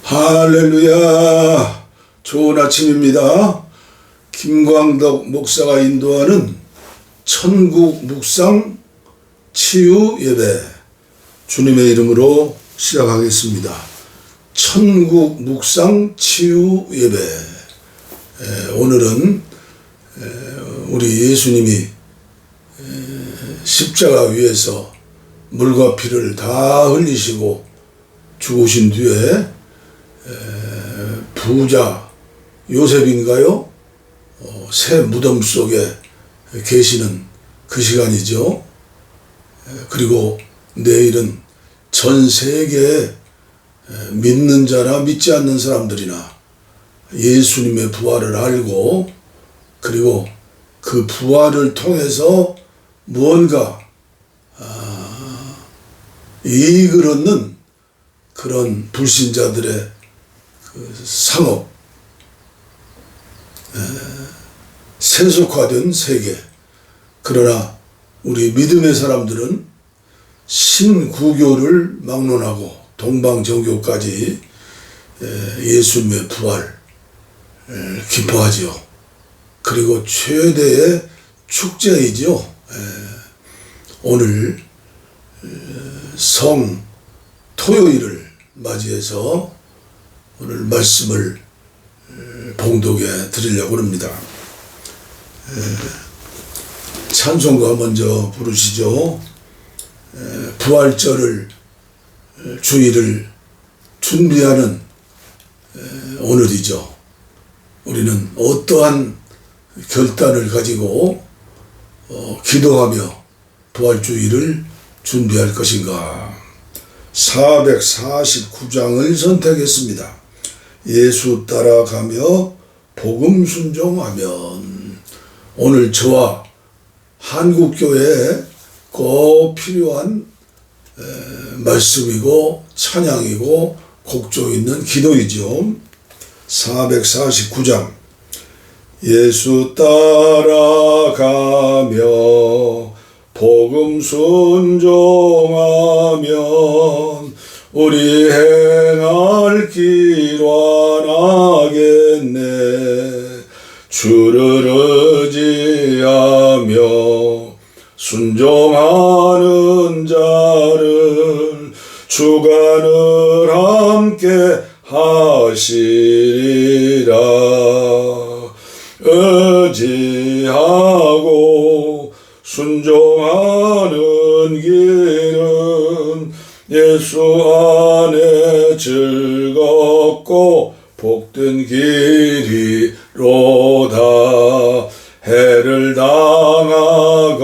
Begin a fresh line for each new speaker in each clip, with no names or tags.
할렐루야. 좋은 아침입니다. 김광덕 목사가 인도하는 천국 묵상 치유 예배, 주님의 이름으로 시작하겠습니다. 천국 묵상 치유 예배. 오늘은 우리 예수님이 십자가 위에서 물과 피를 다 흘리시고 죽으신 뒤에 부자 요셉인가요? 새 무덤 속에 계시는 그 시간이죠. 그리고 내일은 전 세계에 믿는 자나 믿지 않는 사람들이나 예수님의 부활을 알고 그리고 그 부활을 통해서 무언가 이익을 얻는 그런 불신자들의 그 상업, 세속화된 세계. 그러나 우리 믿음의 사람들은 신구교를 막론하고 동방정교까지 예수님의 부활을 기뻐하지요. 그리고 최대의 축제이죠. 오늘 성 토요일을 맞이해서 오늘 말씀을 봉독해 드리려고 합니다. 찬송가 먼저 부르시죠. 부활절을 주일을 준비하는 오늘이죠. 우리는 어떠한 결단을 가지고 기도하며 부활주일을 준비할 것인가. 449장을 선택했습니다. 예수 따라가며 복음 순종하면. 오늘 저와 한국교회에 꼭 필요한 말씀이고 찬양이고 곡조 있는 기도이죠. 449장. 예수 따라가며 복음 순종하면 우리 행할 길 완하겠네. 주를 의지하며 순종하는 자를 주가 늘 함께 하시리라. 의지하고 순종하는 길은 예수 안에 즐겁고 복된 길이로다. 해를 당하거나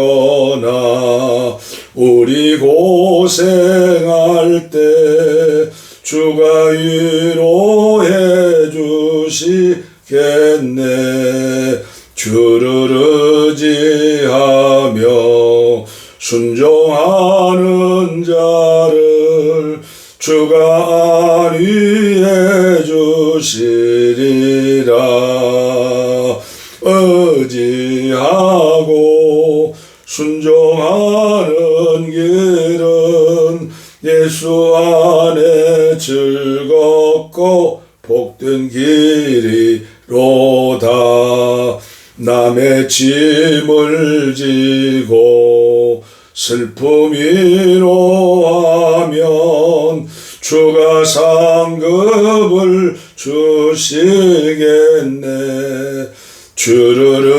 우리 고생할 때 주가 위로해 주시겠네. 주를 의지하며 순종하는 자를 주가 안위해 주시리라. 의지하고 순종하는 길은 예수 안에 즐겁고 복된 길이로다. 남의 짐을 지고 슬픔 위로하면 주가 상급을 주시겠네. 주를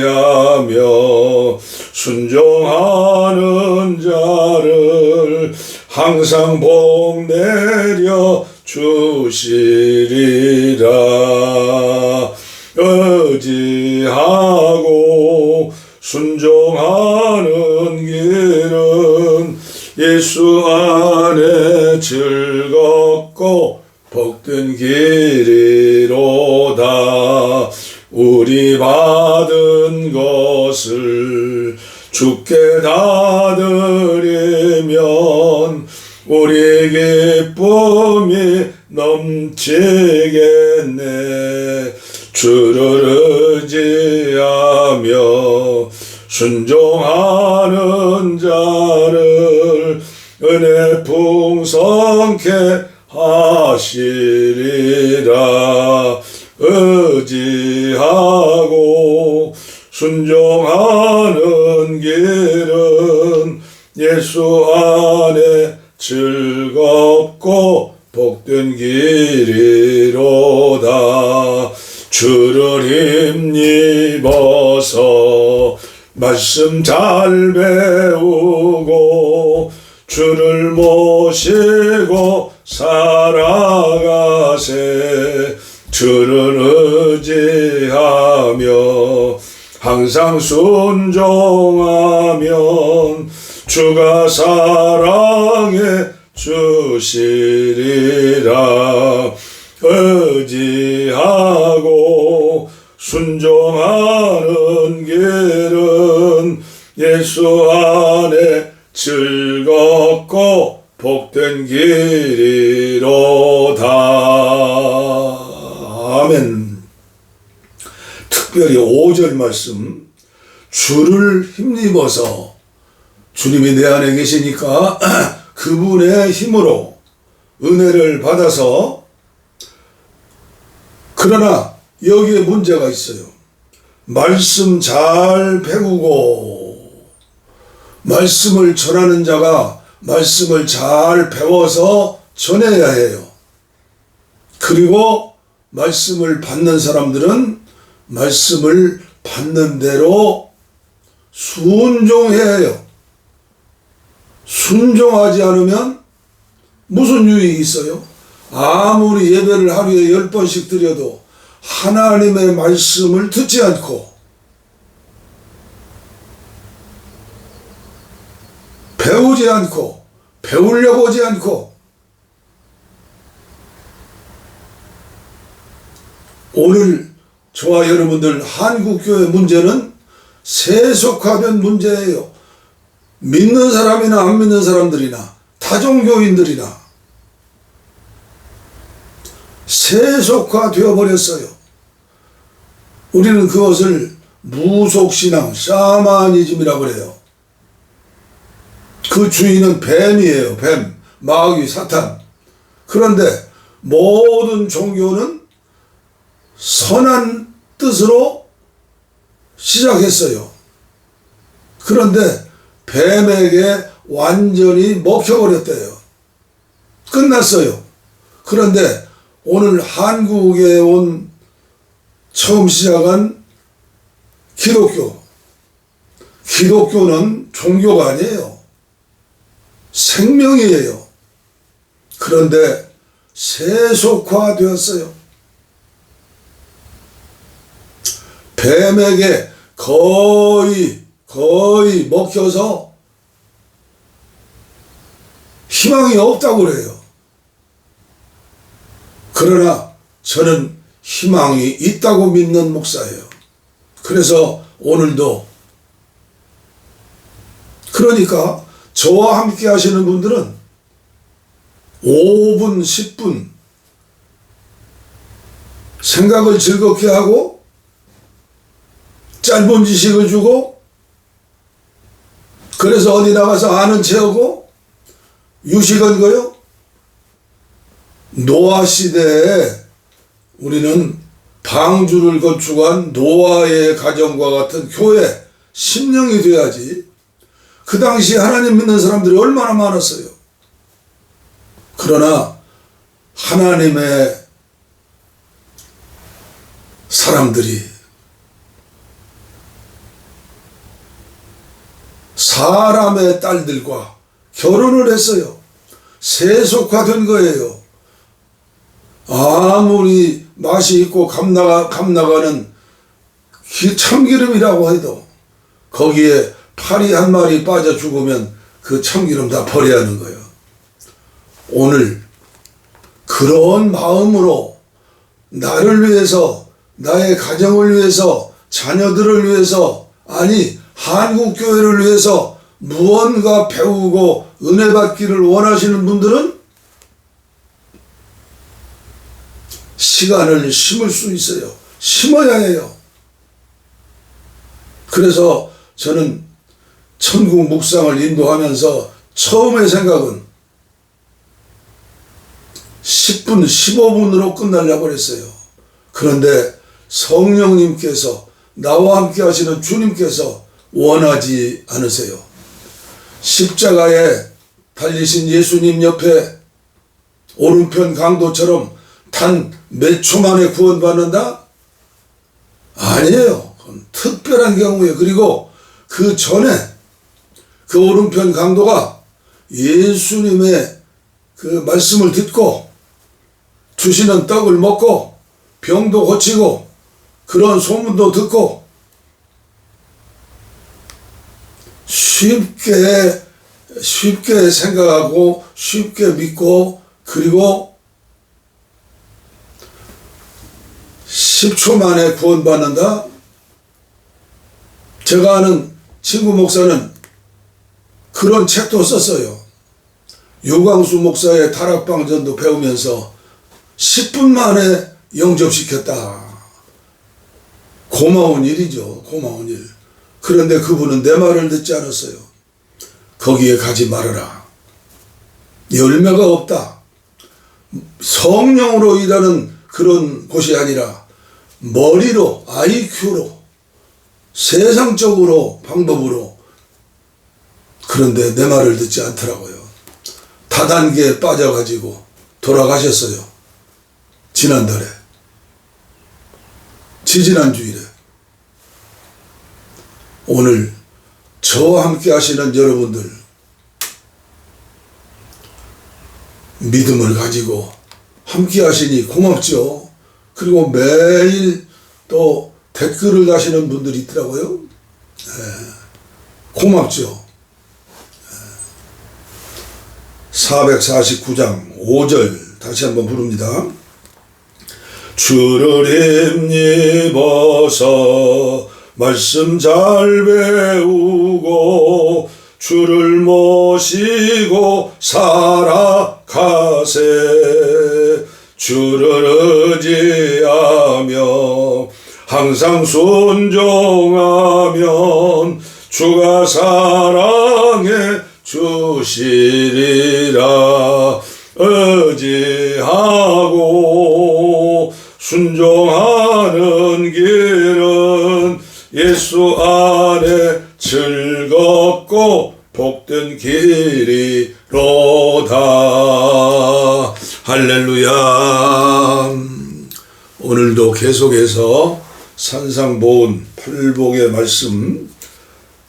의지하며 순종하는 자를 항상 복 내려 주시리라. 의지하고 순종하는 길은 예수 안에 즐겁고 복된 길이로다. 우리 받은 것을 주께 다 드리면 우리 기쁨이 넘치겠네. 주를 의지하며 순종하는 자를 은혜 풍성케 하시리라. 하시리라. 의지하고 순종하는 길은 예수 안에 즐겁고 복된 길이로다. 주를 힘입어서 말씀 잘 배우고 주를 모시고 살아가세. 주를 의지하며 항상 순종하면 주가 사랑해 주시리라. 의지하고 순종하는 길은 예수 안에 즐겁고 복된 길이로다. 아멘. 특별히 5절 말씀, 주를 힘입어서, 주님이 내 안에 계시니까 그분의 힘으로 은혜를 받아서, 그러나 여기에 문제가 있어요. 말씀 잘 배우고, 말씀을 전하는 자가 말씀을 잘 배워서 전해야 해요. 그리고 말씀을 받는 사람들은 말씀을 받는 대로 순종해야 해요. 순종하지 않으면 무슨 유익이 있어요? 아무리 예배를 하루에 10번씩 드려도 하나님의 말씀을 듣지 않고 배우지 않고 배우려고 하지 않고, 오늘 저와 여러분들 한국교회 문제는 세속화된 문제예요. 믿는 사람이나 안 믿는 사람들이나 다종교인들이나 세속화되어 버렸어요. 우리는 그것을 무속신앙, 샤머니즘이라고 그래요. 그 주인은 뱀이에요. 뱀, 마귀, 사탄. 그런데 모든 종교는 선한 뜻으로 시작했어요. 그런데 뱀에게 완전히 먹혀버렸대요. 끝났어요. 그런데 오늘 한국에 온 처음 시작한 기독교는 종교가 아니에요. 생명이에요. 그런데 세속화되었어요. 뱀에게 거의 먹혀서 희망이 없다고 그래요. 그러나 저는 희망이 있다고 믿는 목사예요. 그래서 오늘도, 그러니까 저와 함께 하시는 분들은 5분, 10분 생각을 즐겁게 하고 짧은 지식을 주고, 그래서 어디 나가서 아는 체하고 유식은 거요. 노아 시대에 우리는 방주를 건축한 노아의 가정과 같은 교회, 심령이 돼야지. 그 당시 하나님 믿는 사람들이 얼마나 많았어요. 그러나 하나님의 사람들이 사람의 딸들과 결혼을 했어요. 세속화된 거예요. 아무리 맛이 있고 감나가는 참기름이라고 해도 거기에 파리 한 마리 빠져 죽으면 그 참기름 다 버려야 하는 거예요. 오늘 그런 마음으로 나를 위해서, 나의 가정을 위해서, 자녀들을 위해서, 아니 한국교회를 위해서 무언가 배우고 은혜 받기를 원하시는 분들은 시간을 심을 수 있어요. 심어야 해요. 그래서 저는 천국 묵상을 인도하면서 처음의 생각은 10 10분, 15분으로 끝나려고 했어요. 그런데 성령님께서, 나와 함께 하시는 주님께서 원하지 않으세요. 십자가에 달리신 예수님 옆에 오른편 강도처럼 단 몇 초 만에 구원받는다? 아니에요. 그건 특별한 경우예요. 그리고 그 전에 그 오른편 강도가 예수님의 그 말씀을 듣고 주시는 떡을 먹고 병도 고치고 그런 소문도 듣고 쉽게 생각하고 쉽게 믿고 그리고 10초 만에 구원받는다? 제가 아는 친구 목사는 그런 책도 썼어요. 유광수 목사의 다락방전도 배우면서 10분 만에 영접시켰다. 고마운 일이죠. 고마운 일. 그런데 그분은 내 말을 듣지 않았어요. 거기에 가지 말아라. 열매가 없다. 성령으로 일하는 그런 곳이 아니라 머리로, IQ로, 세상적으로, 방법으로. 그런데 내 말을 듣지 않더라고요. 다단계에 빠져가지고 돌아가셨어요. 지난달에. 지지난주일에. 오늘 저와 함께 하시는 여러분들 믿음을 가지고 함께 하시니 고맙죠. 그리고 매일 또 댓글을 다시는 분들이 있더라고요. 고맙죠. 449장 5절 다시 한번 부릅니다. 주를 힘입어서 말씀 잘 배우고 주를 모시고 살아가세. 주를 의지하며 항상 순종하면 주가 사랑해 주시리라. 의지하고 순종하는 길은 예수 안에 즐겁고 복된 길이로다. 할렐루야. 오늘도 계속해서 산상보훈 팔복의 말씀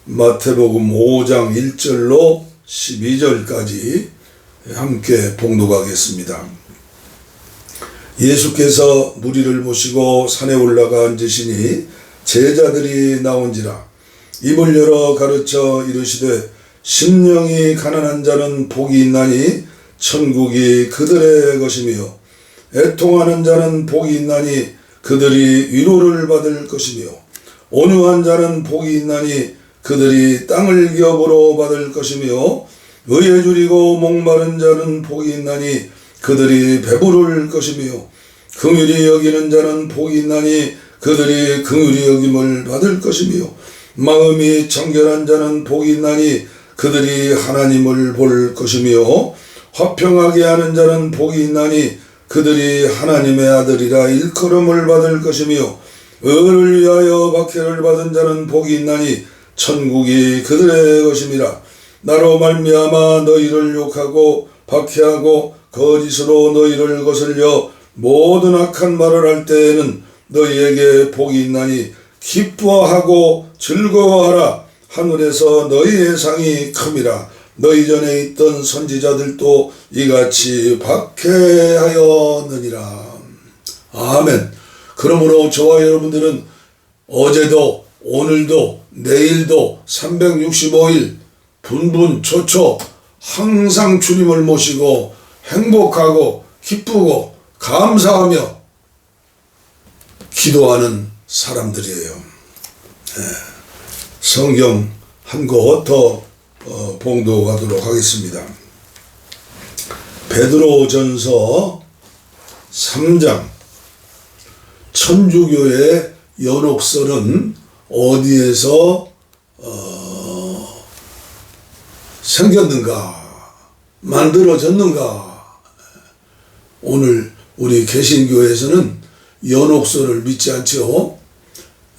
마태복음 5장 1절로 12절까지 함께 봉독하겠습니다. 예수께서 무리를 모시고 산에 올라가 앉으시니 제자들이 나온지라. 입을 열어 가르쳐 이르시되 심령이 가난한 자는 복이 있나니 천국이 그들의 것이며 애통하는 자는 복이 있나니 그들이 위로를 받을 것이며 온유한 자는 복이 있나니 그들이 땅을 기업으로 받을 것이며 의에 줄이고 목마른 자는 복이 있나니 그들이 배부를 것이며 긍휼히 여기는 자는 복이 있나니 그들이 긍휼히 여김을 받을 것이며 마음이 정결한 자는 복이 있나니 그들이 하나님을 볼 것이며 화평하게 하는 자는 복이 있나니 그들이 하나님의 아들이라 일컬음을 받을 것이며 의를 위하여 박해를 받은 자는 복이 있나니 천국이 그들의 것임이라. 나로 말미암아 너희를 욕하고 박해하고 거짓으로 너희를 거슬려 모든 악한 말을 할 때에는 너희에게 복이 있나니 기뻐하고 즐거워하라. 하늘에서 너희의 상이 큼이라. 너희 전에 있던 선지자들도 이같이 박해하였느니라. 아멘. 그러므로 저와 여러분들은 어제도 오늘도 내일도 365일 분분초초 항상 주님을 모시고 행복하고 기쁘고 감사하며 기도하는 사람들이에요. 성경 한 곳 더 봉독하도록 하겠습니다. 베드로전서 3장. 천주교의 연옥설은 어디에서 생겼는가, 만들어졌는가? 오늘 우리 개신교에서는 연옥서를 믿지 않죠.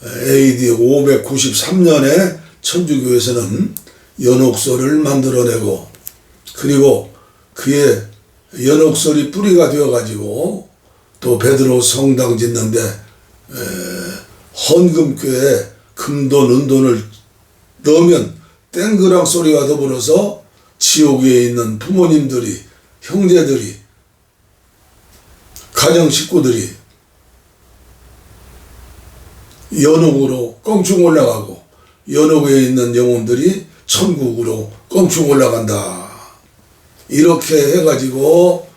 AD 593년에 천주교에서는 연옥서를 만들어내고, 그리고 그의 연옥설이 뿌리가 되어가지고 또 베드로 성당 짓는데 헌금교에 금돈 은돈을 넣으면 땡그랑 소리와 더불어서 지옥에 있는 부모님들이, 형제들이, 가정 식구들이 연옥으로 껑충 올라가고, 연옥에 있는 영혼들이 천국으로 껑충 올라간다. 이렇게 해가지고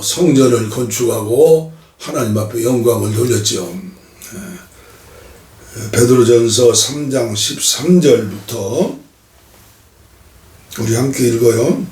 성전을 건축하고 하나님 앞에 영광을 돌렸죠. 베드로전서 3장 13절부터 우리 함께 읽어요.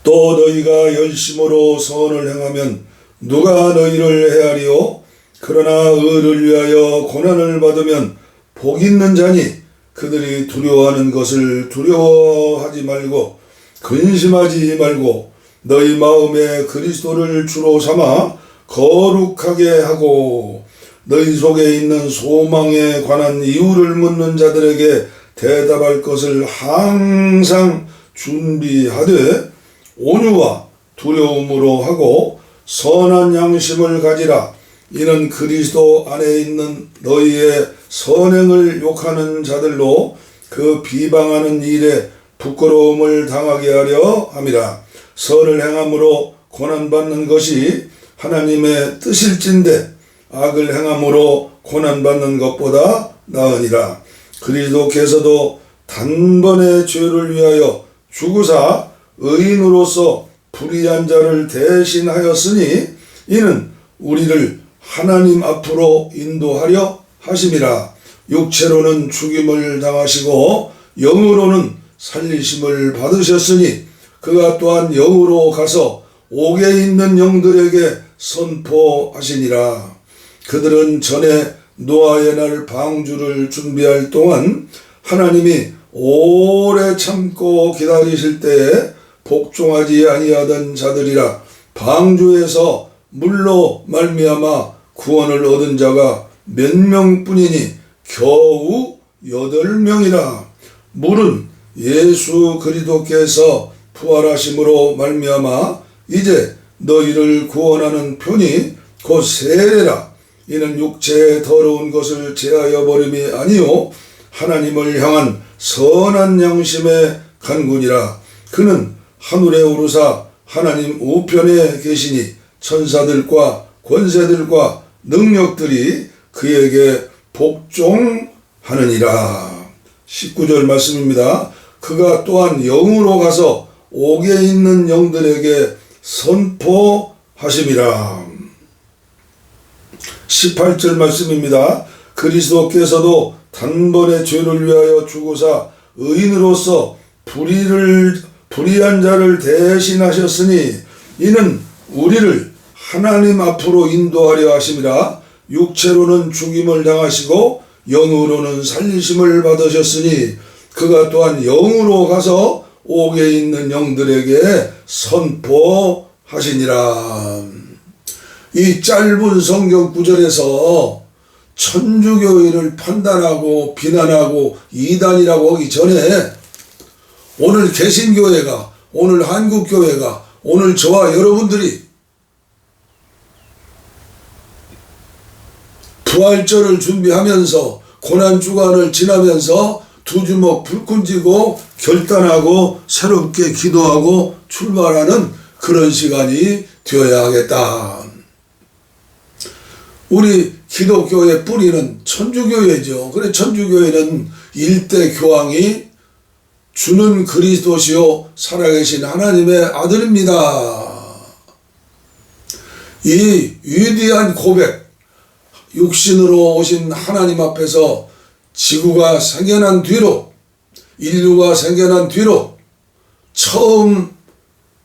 또 너희가 열심으로 선을 행하면 누가 너희를 헤아리요? 그러나 의를 위하여 고난을 받으면 복 있는 자니 그들이 두려워하는 것을 두려워하지 말고 근심하지 말고 너희 마음에 그리스도를 주로 삼아 거룩하게 하고 너희 속에 있는 소망에 관한 이유를 묻는 자들에게 대답할 것을 항상 준비하되 온유와 두려움으로 하고 선한 양심을 가지라. 이는 그리스도 안에 있는 너희의 선행을 욕하는 자들로 그 비방하는 일에 부끄러움을 당하게 하려 함이라. 선을 행함으로 고난받는 것이 하나님의 뜻일진데 악을 행함으로 고난받는 것보다 나으니라. 그리스도께서도 단번에 죄를 위하여 죽으사 의인으로서 불의한 자를 대신하였으니 이는 우리를 하나님 앞으로 인도하려 하심이라. 육체로는 죽임을 당하시고 영으로는 살리심을 받으셨으니 그가 또한 영으로 가서 옥에 있는 영들에게 선포하시니라. 그들은 전에 노아의 날 방주를 준비할 동안 하나님이 오래 참고 기다리실 때에 복종하지 아니하던 자들이라. 방주에서 물로 말미암아 구원을 얻은 자가 몇 명뿐이니 겨우 8명이라. 물은 예수 그리스도께서 부활하심으로 말미암아 이제 너희를 구원하는 편이 곧 세례라. 이는 육체의 더러운 것을 제하여 버림이 아니요 하나님을 향한 선한 양심의 간군이라. 그는 하늘에 오르사 하나님 우편에 계시니 천사들과 권세들과 능력들이 그에게 복종하느니라. 19절 말씀입니다. 그가 또한 영으로 가서 옥에 있는 영들에게 선포하심이라. 18절 말씀입니다. 그리스도께서도 단번에 죄를 위하여 죽으사 의인으로서 불의한 자를 대신하셨으니 이는 우리를 하나님 앞으로 인도하려 하심이라. 육체로는 죽임을 당하시고 영으로는 살리심을 받으셨으니 그가 또한 영으로 가서 옥에 있는 영들에게 선포하시니라. 이 짧은 성경 구절에서 천주교인을 판단하고 비난하고 이단이라고 하기 전에 오늘 개신교회가, 오늘 한국교회가, 오늘 저와 여러분들이 부활절을 준비하면서 고난주간을 지나면서 두 주먹 불끈 쥐고 결단하고 새롭게 기도하고 출발하는 그런 시간이 되어야 하겠다. 우리 기독교의 뿌리는 천주교회죠. 그래 천주교회는 일대 교황이 주는 그리스도시요 살아계신 하나님의 아들입니다. 이 위대한 고백, 육신으로 오신 하나님 앞에서 지구가 생겨난 뒤로, 인류가 생겨난 뒤로 처음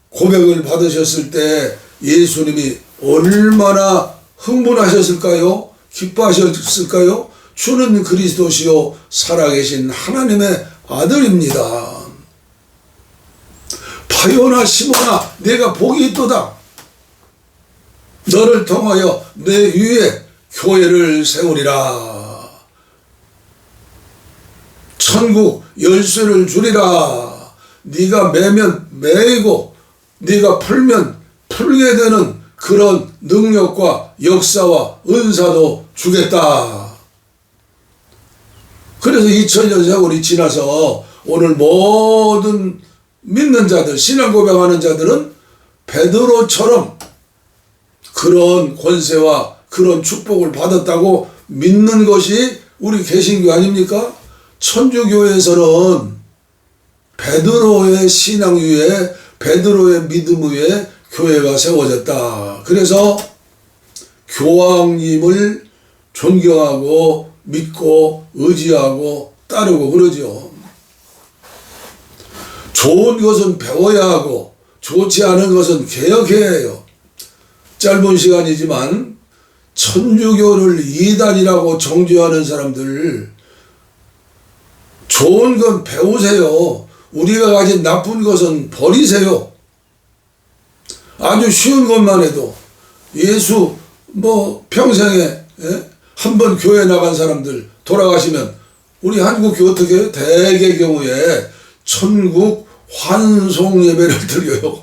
고백을 받으셨을 때 예수님이 얼마나 흥분하셨을까요? 기뻐하셨을까요? 주는 그리스도시요 살아계신 하나님의 아들입니다. 파요나 시모나 내가 복이 있도다. 너를 통하여 내 위에 교회를 세우리라. 천국 열쇠를 주리라. 네가 매면 매이고 네가 풀면 풀게 되는 그런 능력과 역사와 은사도 주겠다. 그래서 2000년 세월이 지나서 오늘 모든 믿는 자들, 신앙 고백하는 자들은 베드로처럼 그런 권세와 그런 축복을 받았다고 믿는 것이 우리 개신교 아닙니까? 천주교에서는 베드로의 신앙 위에, 베드로의 믿음 위에 교회가 세워졌다. 그래서 교황님을 존경하고 믿고 의지하고 따르고 그러죠. 좋은 것은 배워야 하고 좋지 않은 것은 개혁해야 해요. 짧은 시간이지만 천주교를 이단이라고 정죄하는 사람들, 좋은 건 배우세요. 우리가 가진 나쁜 것은 버리세요. 아주 쉬운 것만 해도 예수 평생에 한 번 교회 나간 사람들 돌아가시면 우리 한국교 어떻게 해요? 대개 경우에 천국 환송 예배를 드려요.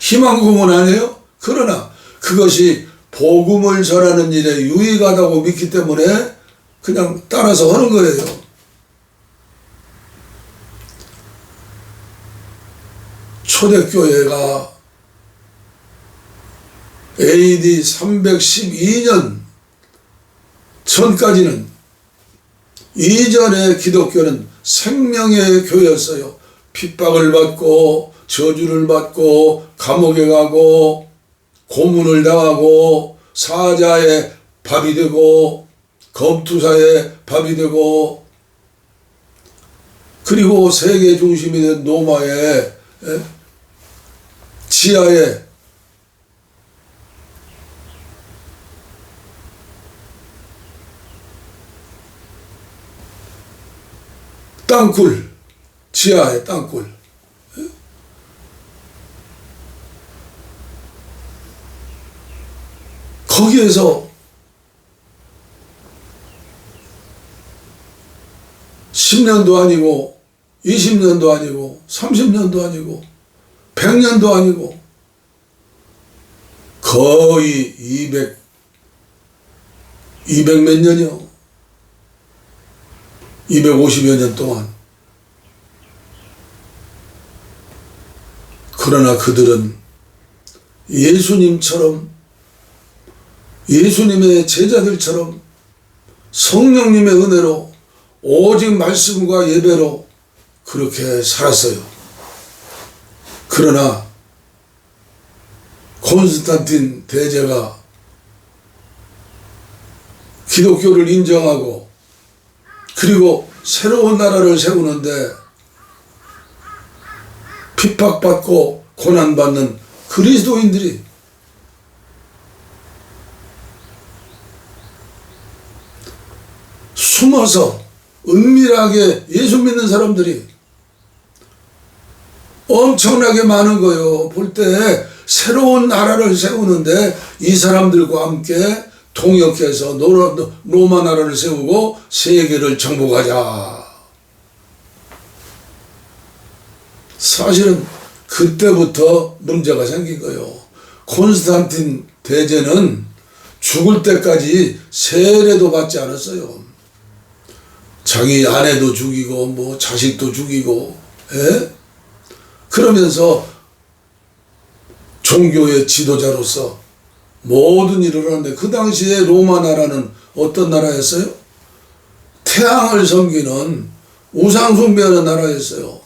희망 고문 아니에요? 그러나 그것이 복음을 전하는 일에 유익하다고 믿기 때문에 그냥 따라서 하는 거예요. 초대교회가 AD 312년 전까지는, 이전의 기독교는 생명의 교회였어요. 핍박을 받고 저주를 받고 감옥에 가고 고문을 당하고 사자의 밥이 되고 검투사의 밥이 되고, 그리고 세계 중심이 된 로마의 지하에 땅굴, 지하에 땅굴, 거기에서 10년도 아니고 20년도 아니고 30년도 아니고 100년도 아니고 거의 200 몇 년이요. 250여 년 동안. 그러나 그들은 예수님처럼, 예수님의 제자들처럼 성령님의 은혜로 오직 말씀과 예배로 그렇게 살았어요. 그러나 콘스탄틴 대제가 기독교를 인정하고 그리고 새로운 나라를 세우는데 핍박받고 고난받는 그리스도인들이 숨어서 은밀하게 예수 믿는 사람들이 엄청나게 많은 거예요. 볼 때 새로운 나라를 세우는데 이 사람들과 함께 통역해서 로마 나라를 세우고 세계를 정복하자. 사실은 그때부터 문제가 생긴 거예요. 콘스탄틴 대제는 죽을 때까지 세례도 받지 않았어요. 자기 아내도 죽이고 자식도 죽이고, 그러면서 종교의 지도자로서 모든 일을 하는데, 그 당시에 로마 나라는 어떤 나라였어요? 태양을 섬기는 우상 숭배하는 나라였어요.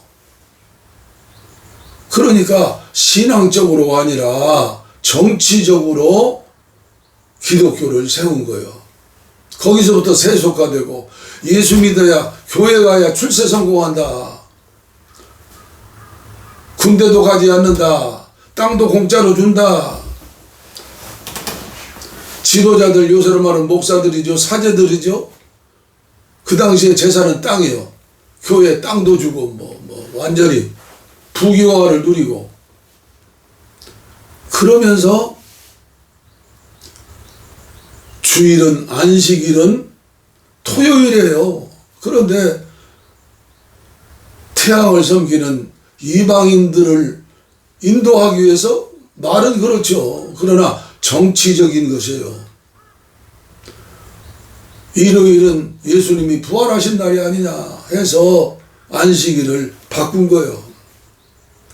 그러니까 신앙적으로가 아니라 정치적으로 기독교를 세운 거예요. 거기서부터 세속화되고, 예수 믿어야, 교회 가야 출세 성공한다. 군대도 가지 않는다. 땅도 공짜로 준다. 지도자들, 요새로 말하는 목사들이죠. 사제들이죠. 그 당시에 재산은 땅이에요. 교회 땅도 주고 완전히 부귀영화를 누리고, 그러면서 주일은 안식일은 토요일이에요. 그런데 태양을 섬기는 이방인들을 인도하기 위해서 말은 그렇죠. 그러나 정치적인 것이에요. 일요일은 예수님이 부활하신 날이 아니냐 해서 안식일을 바꾼 거예요.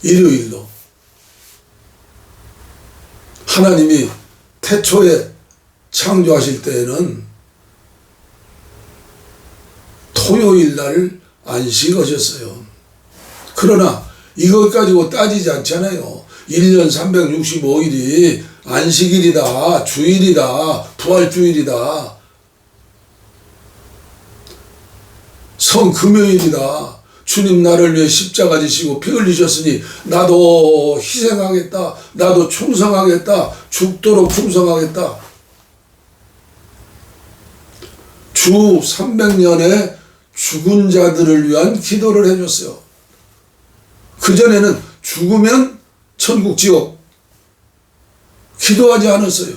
일요일로. 하나님이 태초에 창조하실 때에는 토요일 날 안식하셨어요. 그러나 이것 가지고 따지지 않잖아요. 1년 365일이 안식일이다, 주일이다, 부활주일이다, 성금요일이다. 주님 나를 위해 십자가 지시고 피 흘리셨으니 나도 희생하겠다. 나도 충성하겠다. 죽도록 충성하겠다. 주 300년에 죽은 자들을 위한 기도를 해줬어요. 그전에는 죽으면 천국 지옥 기도하지 않았어요.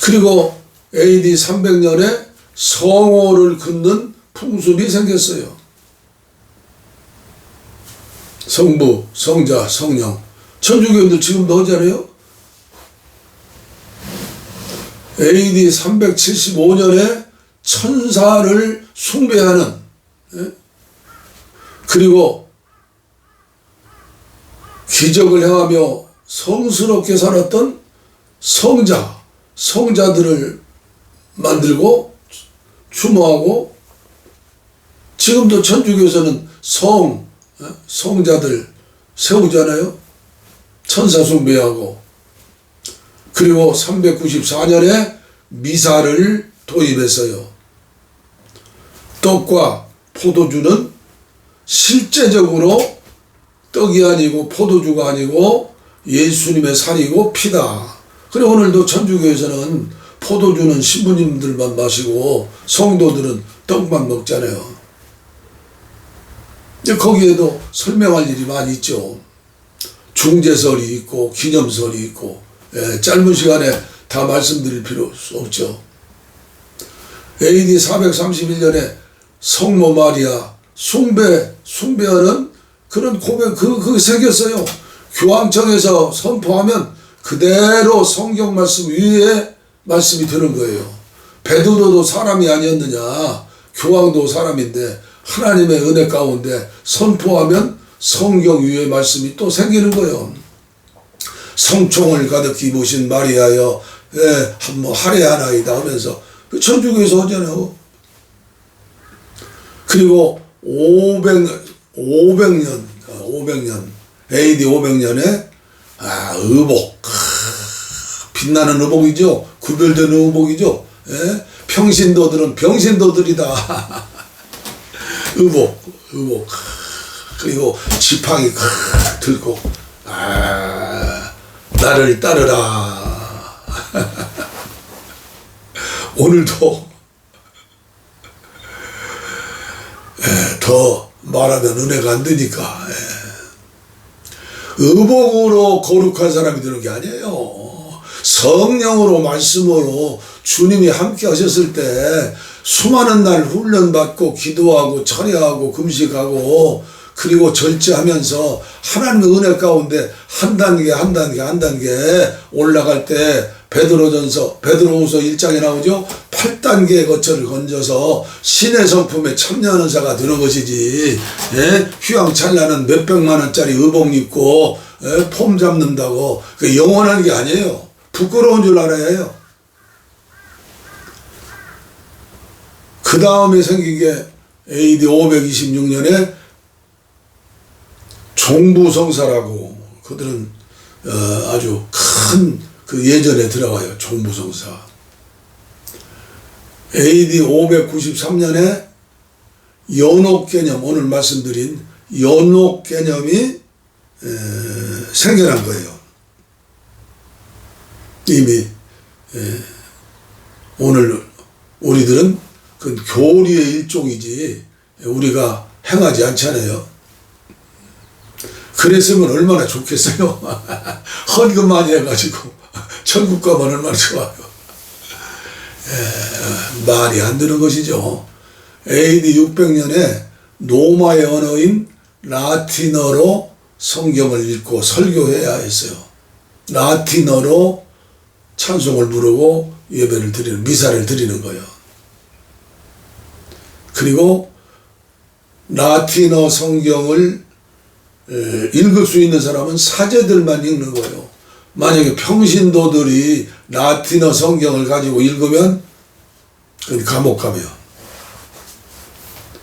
그리고 AD 300년에 성호를 긋는 풍습이 생겼어요. 성부, 성자, 성령. 천주교인들 지금도 하잖아요. AD 375년에 천사를 숭배하는, 그리고 기적을 행하며 성스럽게 살았던 성자들을 만들고 추모하고, 지금도 천주교에서는 성자들 세우잖아요. 천사 숭배하고. 그리고 394년에 미사를 도입했어요. 떡과 포도주는 실제적으로 떡이 아니고 포도주가 아니고 예수님의 살이고 피다. 그리고 오늘도 천주교에서는 포도주는 신부님들만 마시고 성도들은 떡만 먹잖아요. 거기에도 설명할 일이 많이 있죠. 중재설이 있고 기념설이 있고, 짧은 시간에 다 말씀드릴 필요 없죠. AD 431년에 성모 마리아 숭배하는 그런 고백, 그게 생겼어요. 교황청에서 선포하면 그대로 성경 말씀 위에 말씀이 되는 거예요. 베드로도 사람이 아니었느냐, 교황도 사람인데 하나님의 은혜 가운데 선포하면 성경 위에 말씀이 또 생기는 거예요. 성총을 가득히 입으신 마리아여, 할애하나이다 하면서 그 천주교에서 하잖아요. 그리고 500년 AD 500년에 의복, 빛나는 의복이죠. 구별되는 의복이죠. 평신도들은 병신도들이다. 의복. 그리고 지팡이 들고 나를 따르라. 오늘도 더 말하면 은혜가 안 되니까 의복으로 거룩한 사람이 되는 게 아니에요. 성령으로 말씀으로 주님이 함께 하셨을 때 수많은 날 훈련받고 기도하고 철야하고 금식하고 그리고 절제하면서 하나님의 은혜 가운데 한 단계 올라갈 때 베드로후서 1장에 나오죠. 8단계의 거처를 건져서 신의 성품에 참여하는 자가 되는 것이지, 휘황찬란한 몇백만 원짜리 의복 입고 폼 잡는다고 그 영원한 게 아니에요. 부끄러운 줄 알아야 해요. 그 다음에 생긴 게 AD 526년에 종부성사라고, 그들은 아주 큰 그 예전에 들어가요. 종부성사. AD 593년에 연옥 개념, 오늘 말씀드린 연옥 개념이 생겨난 거예요. 이미 오늘 우리들은 그 교리의 일종이지 우리가 행하지 않잖아요. 그랬으면 얼마나 좋겠어요. 헌금 많이 해가지고 천국 가면 얼마나 좋아요. 말이 안 되는 것이죠. AD 600년에 로마의 언어인 라틴어로 성경을 읽고 설교해야 했어요. 라틴어로 찬송을 부르고 예배를 드리는, 미사를 드리는 거예요. 그리고 라틴어 성경을 읽을 수 있는 사람은 사제들만 읽는 거예요. 만약에 평신도들이 라틴어 성경을 가지고 읽으면 감옥 가면.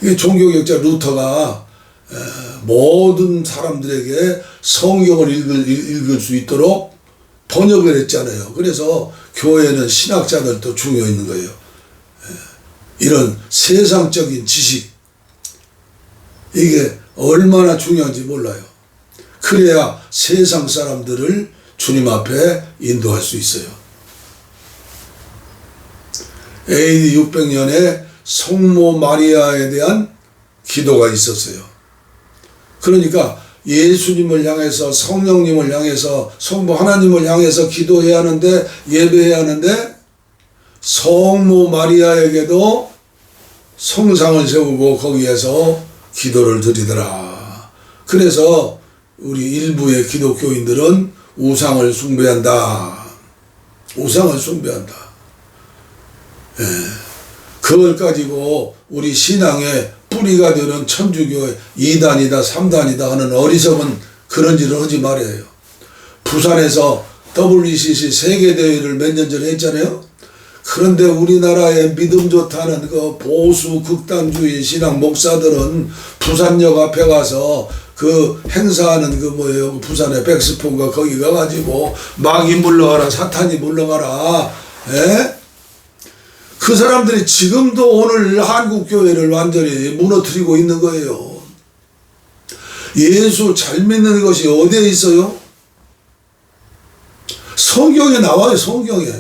이게 종교개혁자 루터가 모든 사람들에게 성경을 읽을 수 있도록 번역을 했잖아요. 그래서 교회는 신학자들도 중요 있는 거예요. 이런 세상적인 지식, 이게 얼마나 중요한지 몰라요. 그래야 세상 사람들을 주님 앞에 인도할 수 있어요. AD 600년에 성모 마리아에 대한 기도가 있었어요. 그러니까 예수님을 향해서, 성령님을 향해서, 성부 하나님을 향해서 기도해야 하는데, 예배해야 하는데, 성모 마리아에게도 성상을 세우고 거기에서 기도를 드리더라. 그래서 우리 일부의 기독교인들은 우상을 숭배한다. 우상을 숭배한다. 그걸 가지고 우리 신앙의 뿌리가 되는 천주교의 2단이다 3단이다 하는 어리석은 그런 일을 하지 말아요. 부산에서 WCC 세계대회를 몇 년 전에 했잖아요. 그런데 우리나라의 믿음 좋다는 그 보수 극단주의 신앙 목사들은 부산역 앞에 가서 그 행사하는 그 뭐예요, 부산의 백스폰가 거기 가가지고 마귀 물러가라, 사탄이 물러가라, 그 사람들이 지금도 오늘 한국교회를 완전히 무너뜨리고 있는 거예요. 예수 잘 믿는 것이 어디에 있어요? 성경에 나와요. 성경에.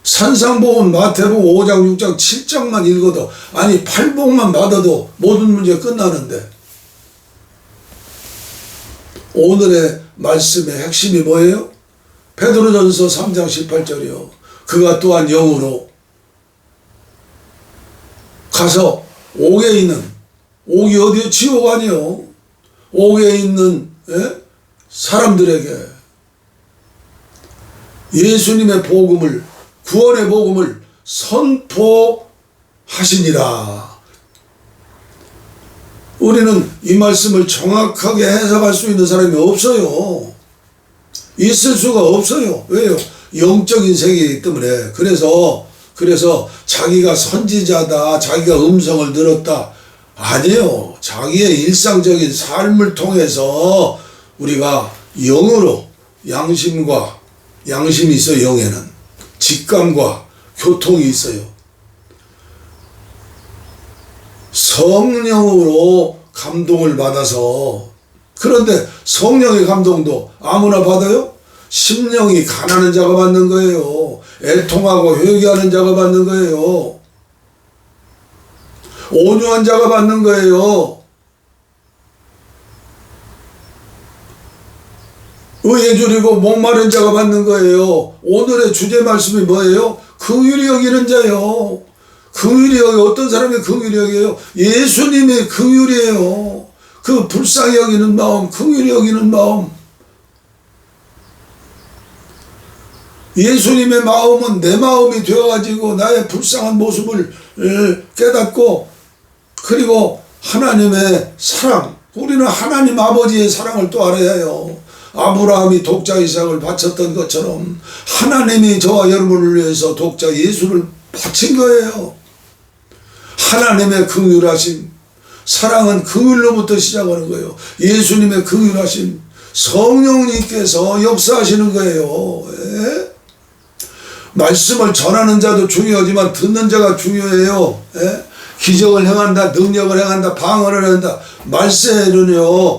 산상복음 마태복음 5장 6장 7장만 읽어도, 아니 8복만 받아도 모든 문제 끝나는데, 오늘의 말씀의 핵심이 뭐예요? 베드로전서 3장 18절이요. 그가 또한 영으로 가서 옥에 있는, 옥이 어디에? 지옥 아니요. 옥에 있는 사람들에게 예수님의 복음을, 구원의 복음을 선포하시니라. 우리는 이 말씀을 정확하게 해석할 수 있는 사람이 없어요. 있을 수가 없어요. 왜요? 영적인 세계이기 때문에. 그래서 자기가 선지자다, 자기가 음성을 들었다, 아니에요. 자기의 일상적인 삶을 통해서 우리가 영으로, 양심이 있어요. 영에는 직감과 교통이 있어요. 성령으로 감동을 받아서. 그런데 성령의 감동도 아무나 받아요? 심령이 가난한 자가 받는 거예요. 애통하고 회개하는 자가 받는 거예요. 온유한 자가 받는 거예요. 의에 줄이고 목마른 자가 받는 거예요. 오늘의 주제 말씀이 뭐예요? 긍휼히 여기는 자요. 긍휼히 여기, 어떤 사람이 긍휼히 여기요? 예수님의 긍휼이에요. 그 불쌍히 여기는 마음, 긍휼히 여기는 마음. 예수님의 마음은 내 마음이 되어가지고 나의 불쌍한 모습을 깨닫고, 그리고 하나님의 사랑, 우리는 하나님 아버지의 사랑을 또 알아야 해요. 아브라함이 독자 이삭을 바쳤던 것처럼 하나님이 저와 여러분을 위해서 독자 예수를 바친 거예요. 하나님의 긍휼하심, 사랑은 긍휼로부터 시작하는 거예요. 예수님의 긍휼하심, 성령님께서 역사하시는 거예요. 말씀을 전하는 자도 중요하지만 듣는 자가 중요해요. 기적을 행한다, 능력을 행한다, 방언을 한다. 말세에는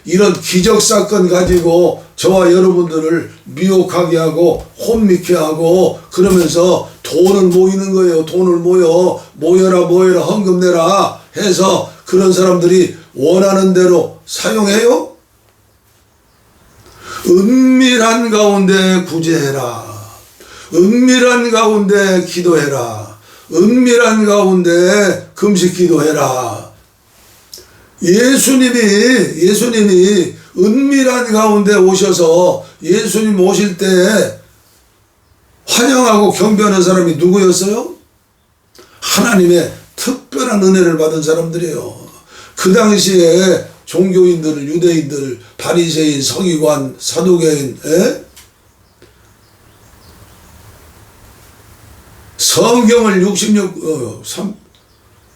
이런 기적 사건 가지고 저와 여러분들을 미혹하게 하고 혼미케 하고, 그러면서 돈을 모이는 거예요. 돈을 모여라 헌금 내라 해서 그런 사람들이 원하는 대로 사용해요. 은밀한 가운데 구제해라. 은밀한 가운데 기도해라. 은밀한 가운데 금식 기도해라. 예수님이 은밀한 가운데 오셔서 예수님 오실 때 환영하고 경배하는 사람이 누구였어요? 하나님의 특별한 은혜를 받은 사람들이에요. 그 당시에 종교인들, 유대인들, 바리새인, 서기관, 사두개인, 성경을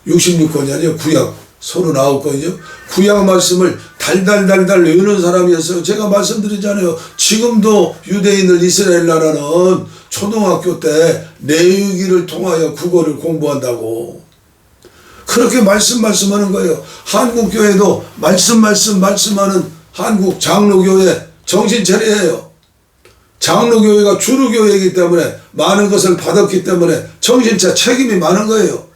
66권이 아니에요. 구약 39권이죠. 구약 말씀을 달달달달 외우는 사람이었어요. 제가 말씀드리잖아요. 지금도 유대인들 이스라엘 나라는 초등학교 때 레위기를 통하여 국어를 공부한다고. 그렇게 말씀하는 거예요. 한국교회도 말씀하는 한국 장로교회 정신 차려예요. 장로교회가 주류교회이기 때문에 많은 것을 받았기 때문에 정신차 책임이 많은 거예요.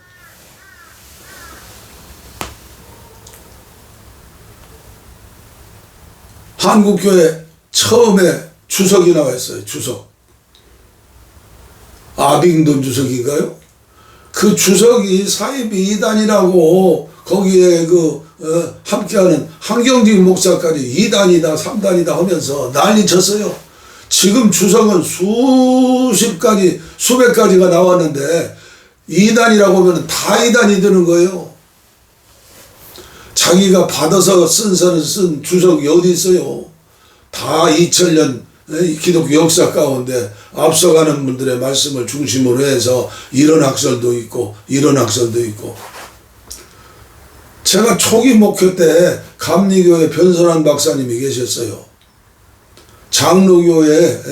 한국교회 처음에 주석이 나왔어요. 주석. 아빙돈 주석인가요? 그 주석이 사이비 이단이라고 거기에 함께하는 한경직 목사까지 2단이다 3단이다 하면서 난리 쳤어요. 지금 주석은 수십 가지가 나왔는데 2단이라고 하면 다 2단이 되는 거예요. 자기가 받아서 쓴 주석이 어디 있어요? 다 2000년 기독교 역사 가운데 앞서가는 분들의 말씀을 중심으로 해서 이런 학설도 있고 이런 학설도 있고. 제가 초기 목회 때 감리교회 변선한 박사님이 계셨어요. 장로교회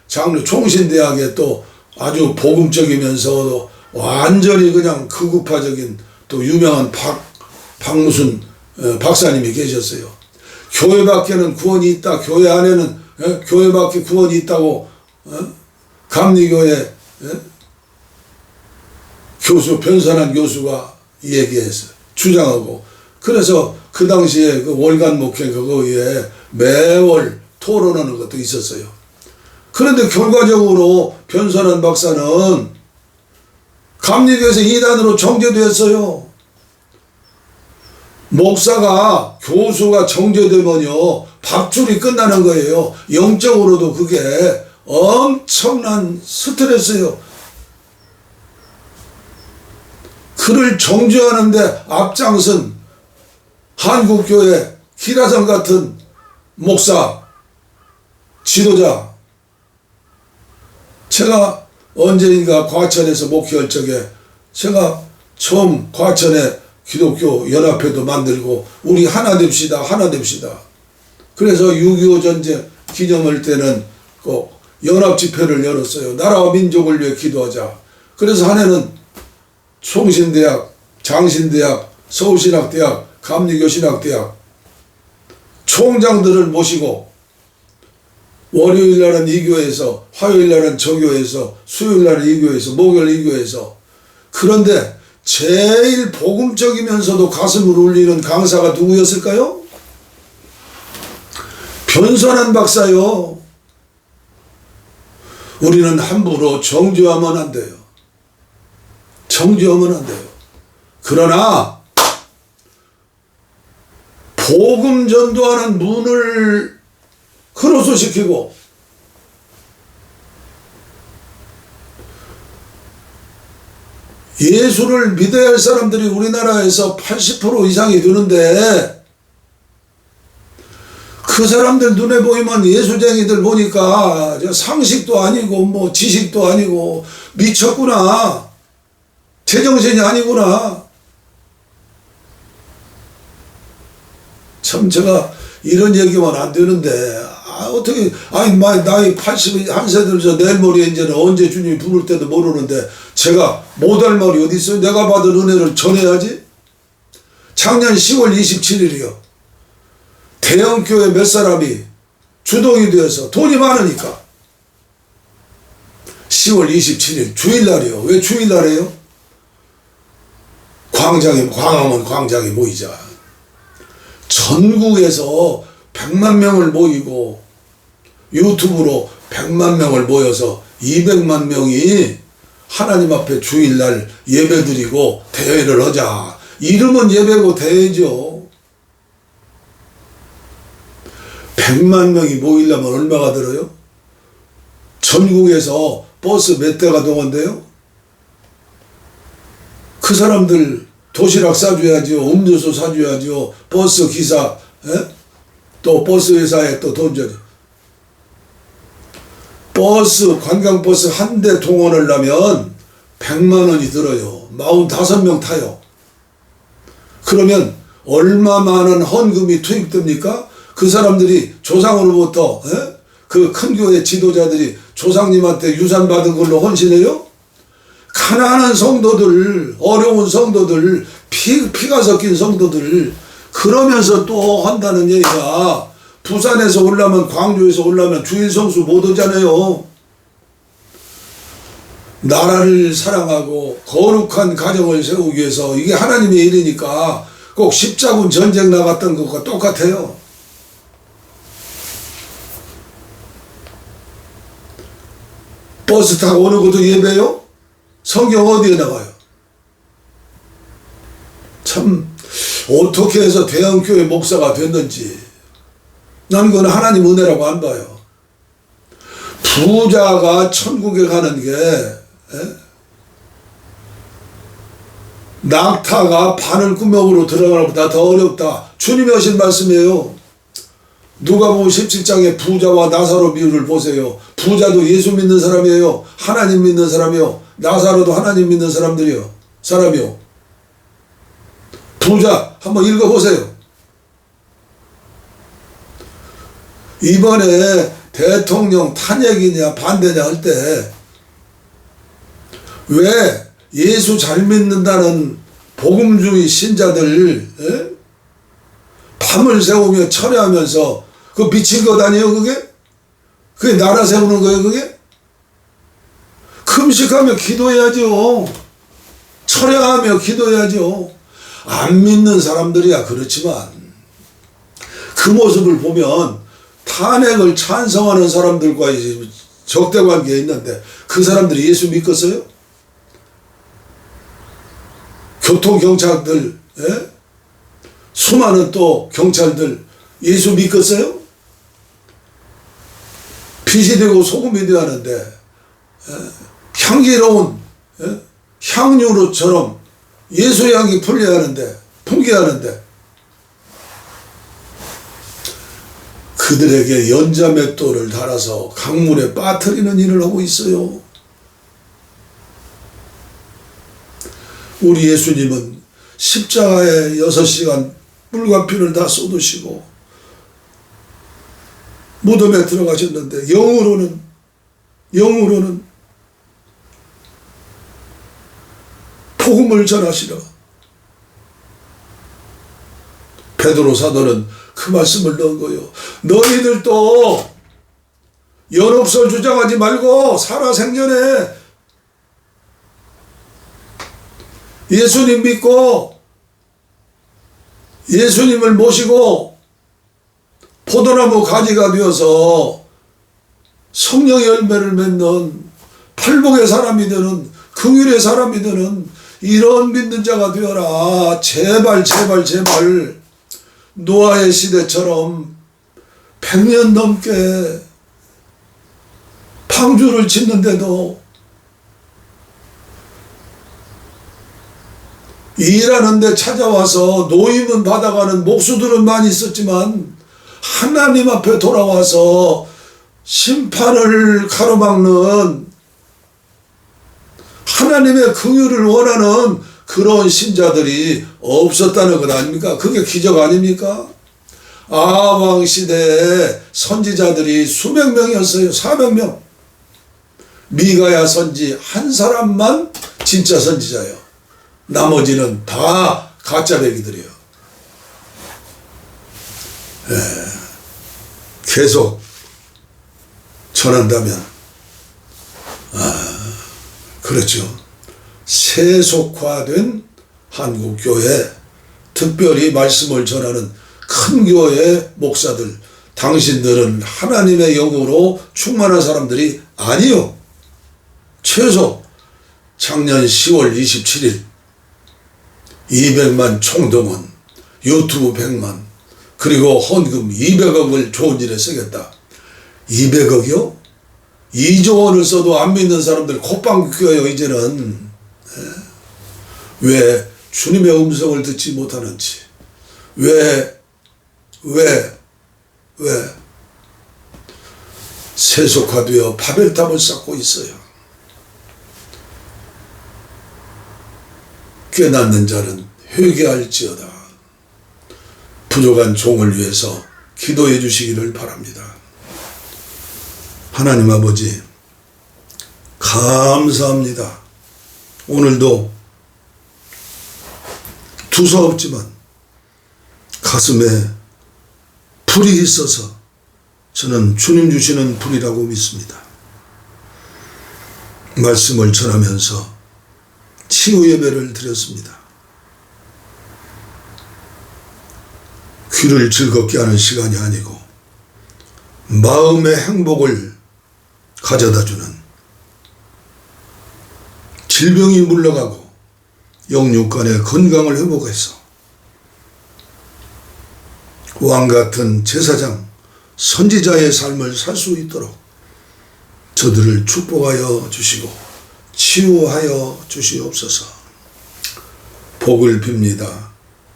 총신대학에 또 아주 복음적이면서도 완전히 그냥 극우파적인 또 유명한 박무순 박사님이 계셨어요. 교회 밖에는 구원이 있다. 교회 안에는 교회 밖에 구원이 있다고 감리교회 교수 변선한 교수가 얘기했어요. 주장하고. 그래서 그 당시에 그 월간 목회 그거에 매월 토론하는 것도 있었어요. 그런데 결과적으로 변선한 박사는 감리교에서 이단으로 정죄됐어요. 목사가 교수가 정죄되면요 밥줄이 끝나는 거예요. 영적으로도 그게 엄청난 스트레스예요. 그를 정죄하는데 앞장선 한국교회 기라성 같은 목사 지도자. 제가 언제인가 과천에서 목회할 적에 제가 처음 과천에 기독교 연합회도 만들고 우리 하나 됩시다. 그래서 6.25 전쟁 기념할 때는 꼭 연합 집회를 열었어요. 나라와 민족을 위해 기도하자. 그래서 한 해는 총신대학, 장신대학, 서울신학대학, 감리교신학대학 총장들을 모시고 월요일날은 이 교회에서, 화요일날은 저 교회에서, 수요일날은 이 교회에서, 목요일 이 교회에서. 그런데 제일 복음적이면서도 가슴을 울리는 강사가 누구였을까요? 변선한 박사요. 우리는 함부로 정죄하면 안 돼요. 정죄하면 안 돼요. 그러나 복음 전도하는 문을 크로스시키고 예수를 믿어야 할 사람들이 우리나라에서 80% 이상이 되는데 그 사람들 눈에 보이면 예수쟁이들 보니까 상식도 아니고 뭐 지식도 아니고 미쳤구나. 제정신이 아니구나. 참 제가 이런 얘기만 안 되는데 어떻게 나이 81세 들어서 내일 모레 이제는 언제 주님이 부를 때도 모르는데 제가 못할 말이 어디 있어요? 내가 받은 은혜를 전해야지. 작년 10월 27일이요. 대형교회 몇 사람이 주동이 되어서 돈이 많으니까 10월 27일 주일날이요. 왜 주일날이에요? 광화문 광장에 모이자. 전국에서 100만 명을 모이고 유튜브로 100만 명을 모여서 200만 명이 하나님 앞에 주일날 예배드리고 대회를 하자. 이름은 예배고 대회죠. 100만 명이 모이려면 얼마가 들어요? 전국에서 버스 몇 대가 동원돼요? 그 사람들 도시락 사줘야죠. 음료수 사줘야죠. 버스 기사, 또 버스 회사에 또 돈 줘야죠. 버스, 관광버스 한 대 동원을 하면 100만 원이 들어요. 45명 타요. 그러면 얼마만한 헌금이 투입됩니까? 그 사람들이 조상으로부터 그 큰 교회 지도자들이 조상님한테 유산 받은 걸로 헌신해요? 가난한 성도들, 어려운 성도들, 피가 섞인 성도들, 그러면서 또 한다는 얘기가, 부산에서 올라면, 광주에서 올라면 주일 성수 못 오잖아요. 나라를 사랑하고 거룩한 가정을 세우기 위해서, 이게 하나님의 일이니까 꼭 십자군 전쟁 나갔던 것과 똑같아요. 버스 타고 오는 것도 예배요? 성경 어디에 나와요? 참 어떻게 해서 대형교회 목사가 됐는지 난 그건 하나님 은혜라고 안 봐요. 부자가 천국에 가는 게 낙타가 바늘구멍으로 들어가는 것보다 더 어렵다. 주님이 하신 말씀이에요. 누가복음 17장에 부자와 나사로 비유를 보세요. 부자도 예수 믿는 사람이에요. 하나님 믿는 사람이요. 나사로도 하나님 믿는 사람이요. 부자 한번 읽어보세요. 이번에 대통령 탄핵이냐 반대냐 할 때 왜 예수 잘 믿는다는 복음주의 신자들 밤을 새우며 철회하면서 그 미친 것 아니에요 그게? 그게 나라 세우는 거예요 그게? 금식하며 기도해야죠. 철회하며 기도해야죠. 안 믿는 사람들이야 그렇지만 그 모습을 보면 탄핵을 찬성하는 사람들과의 적대관계에 있는데 그 사람들이 예수 믿겠어요? 교통경찰들, 수많은 또 경찰들 예수 믿겠어요? 빛이 되고 소금이 되어야 하는데 향기로운 향유로처럼 예수의 향기 풀려야 하는데 풍기하는데 그들에게 연자맷돌을 달아서 강물에 빠뜨리는 일을 하고 있어요. 우리 예수님은 십자가에 6시간 물과 피를 다 쏟으시고 무덤에 들어가셨는데 영으로는 복음을 전하시라. 베드로 사도는 그 말씀을 넣은 거예요. 너희들도 연옥설 주장하지 말고 살아생전에 예수님 믿고 예수님을 모시고 포도나무 가지가 되어서 성령의 열매를 맺는 팔복의 사람이 되는 긍휼의 사람이 되는 이런 믿는 자가 되어라. 제발 노아의 시대처럼 100년 넘게 방주를 짓는데도 일하는데 찾아와서 노임은 받아가는 목수들은 많이 있었지만 하나님 앞에 돌아와서 심판을 가로막는 하나님의 긍휼을 원하는 그런 신자들이 없었다는 것 아닙니까? 그게 기적 아닙니까? 아왕 시대에 선지자들이 수백 명이었어요. 400명. 미가야 선지 한 사람만 진짜 선지자예요. 나머지는 다 가짜배기들이에요. 계속 전한다면 그렇죠. 세속화된 한국교회, 특별히 말씀을 전하는 큰 교회 목사들 당신들은 하나님의 영으로 충만한 사람들이 아니요. 최소 작년 10월 27일 200만 총동원, 유튜브 100만, 그리고 헌금 200억을 좋은 일에 쓰겠다. 200억이요? 2조 원을 써도 안 믿는 사람들 콧방귀 뀌어요 이제는. 왜 주님의 음성을 듣지 못하는지, 왜 세속화되어 바벨탑을 쌓고 있어요. 깨닫는 자는 회개할지어다. 부족한 종을 위해서 기도해 주시기를 바랍니다. 하나님 아버지, 감사합니다. 오늘도 두서없지만 가슴에 불이 있어서 저는 주님 주시는 불이라고 믿습니다. 말씀을 전하면서 치유 예배를 드렸습니다. 귀를 즐겁게 하는 시간이 아니고 마음의 행복을 가져다주는, 질병이 물러가고 영육간의 건강을 회복해서 왕같은 제사장, 선지자의 삶을 살 수 있도록 저들을 축복하여 주시고 치유하여 주시옵소서. 복을 빕니다.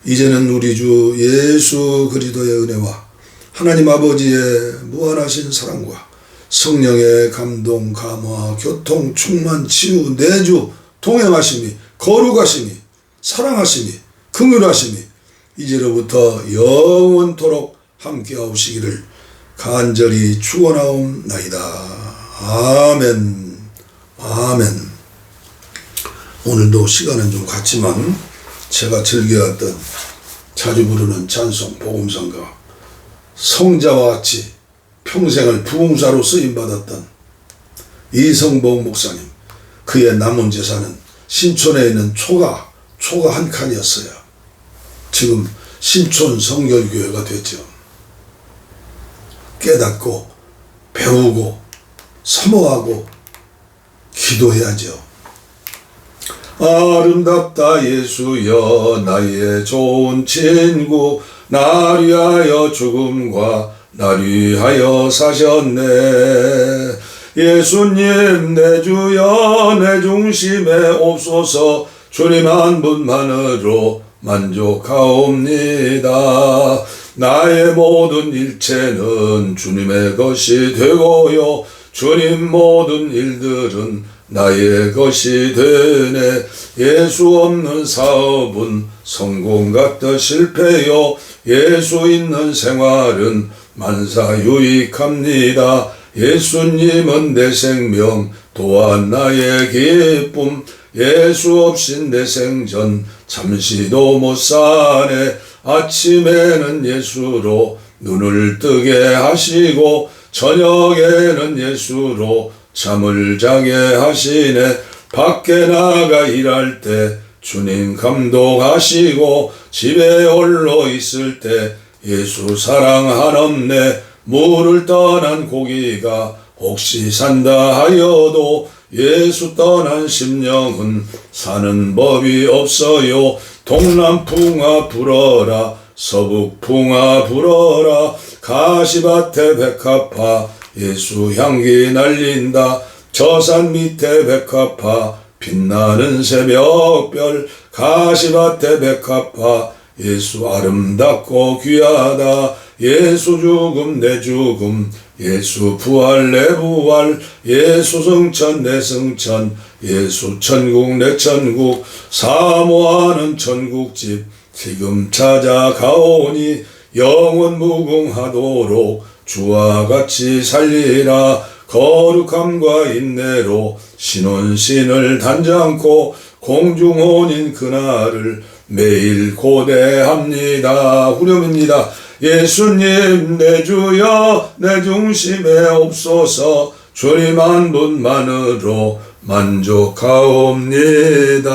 이제는 우리 주 예수 그리스도의 은혜와 하나님 아버지의 무한하신 사랑과 성령의 감동, 감화, 교통, 충만, 치유, 내주, 동행하심이, 거룩하심이, 사랑하심이, 긍휼하심이 이제로부터 영원토록 함께하시기를 간절히 축원하옵나이다. 아멘. 아멘. 오늘도 시간은 좀 갔지만 제가 즐겨왔던, 자주 부르는 찬송, 복음성가, 성자와 같이 평생을 부흥사로 쓰임받았던 이성복 목사님, 그의 남은 재산은 신촌에 있는 초가 한 칸이었어요. 지금 신촌 성결교회가 됐죠. 깨닫고 배우고 사모하고 기도해야죠. 아름답다 예수여 나의 좋은 친구, 나를 위하여 죽음과 나를 위하여 사셨네. 예수님 내 주여 내 중심에 옵소서. 주님 한 분만으로 만족하옵니다. 나의 모든 일체는 주님의 것이 되고요, 주님 모든 일들은 나의 것이 되네. 예수 없는 사업은 성공 같아 실패요, 예수 있는 생활은 만사 유익합니다. 예수님은 내 생명 또한 나의 기쁨, 예수 없인 내 생전 잠시도 못 사네. 아침에는 예수로 눈을 뜨게 하시고 저녁에는 예수로 잠을 자게 하시네. 밖에 나가 일할 때 주님 감동하시고 집에 홀로 있을 때 예수 사랑하옵네. 물을 떠난 고기가 혹시 산다 하여도 예수 떠난 심령은 사는 법이 없어요. 동남풍아 불어라 서북풍아 불어라, 가시밭에 백합화 예수 향기 날린다. 저 산 밑에 백합화 빛나는 새벽별, 가시밭에 백합화 예수 아름답고 귀하다. 예수 죽음 내 죽음, 예수 부활 내 부활, 예수 승천 내 승천, 예수 천국 내 천국. 사모하는 천국집 지금 찾아가오니 영원 무궁하도록 주와 같이 살리라. 거룩함과 인내로 신혼신을 단장코 공중혼인 그날을 매일 고대합니다. 후렴입니다. 예수님 내 주여 내 중심에 옵소서. 주님 한 분만으로 만족하옵니다.